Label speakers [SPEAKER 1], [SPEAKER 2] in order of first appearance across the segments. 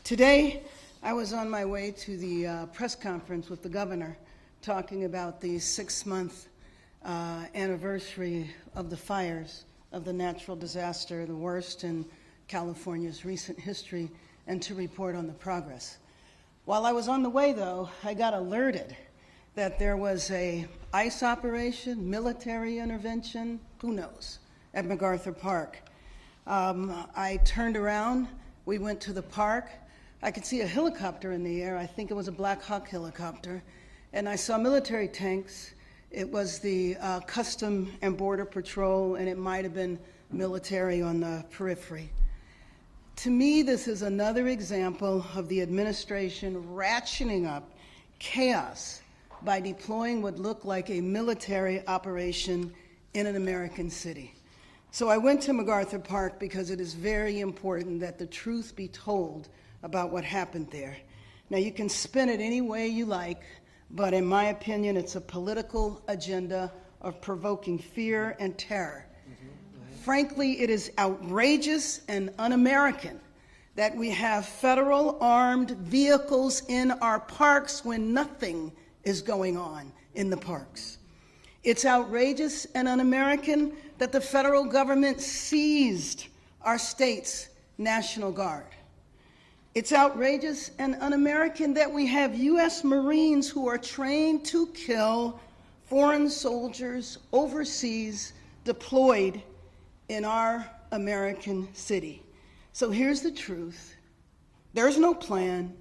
[SPEAKER 1] Today, I was on my way to the press conference with the governor talking about the 6-month anniversary of the fires of the natural disaster, the worst in California's recent history, and to report on the progress. While I was on the way, though, I got alerted that there was a ICE operation, military intervention, who knows, at MacArthur Park. I turned around, we went to the park. I could see a helicopter in the air. I think it was a Black Hawk helicopter. And I saw military tanks. It was the Custom and Border Patrol, and it might have been military on the periphery. To me, this is another example of the administration ratcheting up chaos by deploying what looked like a military operation in an American city. So I went to MacArthur Park because it is very important that the truth be told about what happened there. Now, you can spin it any way you like, but in my opinion, it's a political agenda of provoking fear and terror. Frankly, it is outrageous and un-American that we have federal armed vehicles in our parks when nothing is going on in the parks. It's outrageous and un-American that the federal government seized our state's National Guard. It's outrageous and un-American that we have U.S. Marines who are trained to kill foreign soldiers overseas deployed in our American city. So here's the truth. There's no plan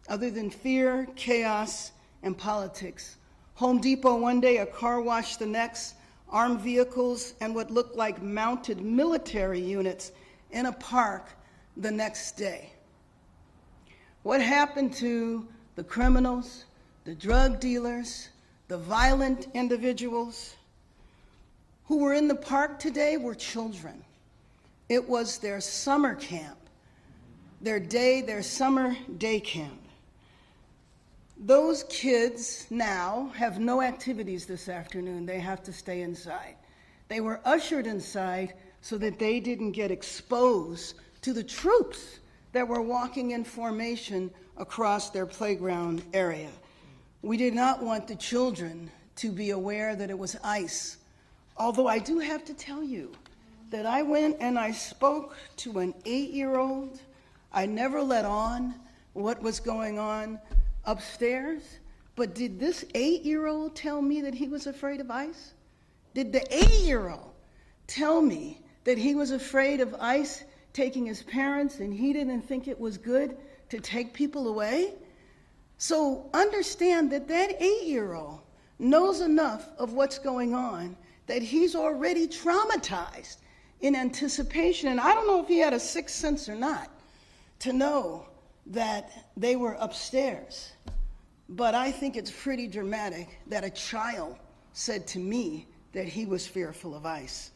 [SPEAKER 1] other than fear, chaos, and politics. Home Depot one day, a car wash the next, armed vehicles and what looked like mounted military units in a park the next day. What happened to the criminals, the drug dealers, the violent individuals who were in the park today were children. It was their summer camp, their summer day camp. Those kids now have no activities this afternoon. They have to stay inside. They were ushered inside so that they didn't get exposed to the troops that were walking in formation across their playground area. We did not want the children to be aware that it was ICE. Although I do have to tell you that I went and I spoke to an 8-year-old. I never let on what was going on upstairs, but did this 8-year-old tell me that he was afraid of ICE? Did the 8-year-old tell me that he was afraid of ICE taking his parents and he didn't think it was good to take people away? So understand that that 8-year-old knows enough of what's going on that he's already traumatized in anticipation. And I don't know if he had a sixth sense or not to know that they were upstairs. But I think it's pretty dramatic that a child said to me that he was fearful of ICE.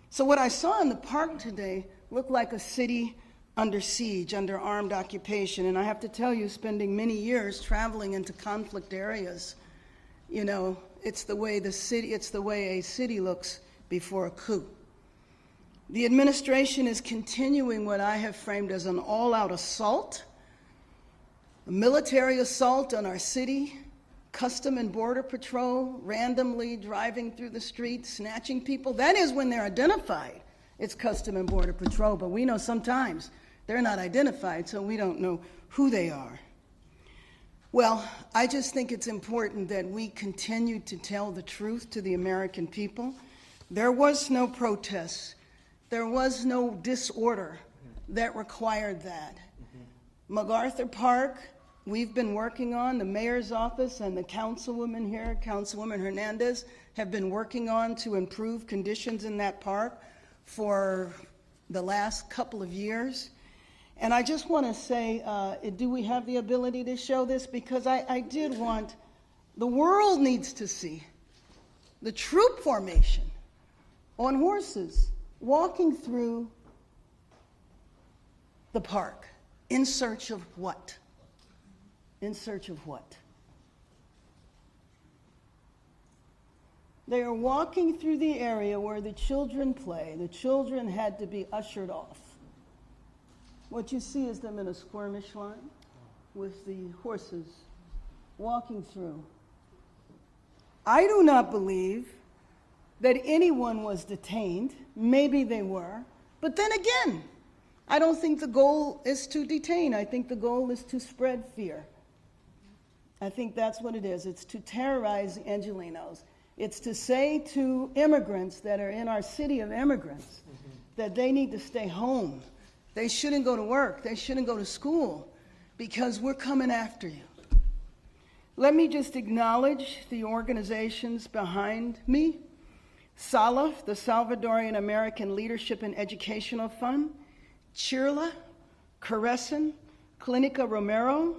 [SPEAKER 1] So what I saw in the park today looked like a city under siege, under armed occupation. And I have to tell you, spending many years traveling into conflict areas, you know, it's the way a city looks before a coup. The administration is continuing what I have framed as an all-out assault, a military assault on our city, Custom and Border Patrol randomly driving through the streets, snatching people. That is when they're identified. It's Custom and Border Patrol, but we know sometimes they're not identified, so we don't know who they are. Well, I just think it's important that we continue to tell the truth to the American people. There was no protest. There was no disorder that required that. MacArthur Park, we've been working on, the mayor's office and the councilwoman here, Councilwoman Hernandez, have been working on to improve conditions in that park for the last couple of years. And I just want to say, do we have the ability to show this? Because I did want, the world needs to see the troop formation on horses walking through the park in search of what? In search of what? They are walking through the area where the children play. The children had to be ushered off. What you see is them in a skirmish line with the horses walking through. I do not believe that anyone was detained. Maybe they were. But then again, I don't think the goal is to detain. I think the goal is to spread fear. I think that's what it is. It's to terrorize the Angelinos. It's to say to immigrants that are in our city of immigrants that they need to stay home. They shouldn't go to work. They shouldn't go to school because we're coming after you. Let me just acknowledge the organizations behind me. SALAF, the Salvadorian American Leadership and Educational Fund, CHIRLA, Carescen, Clinica Romero,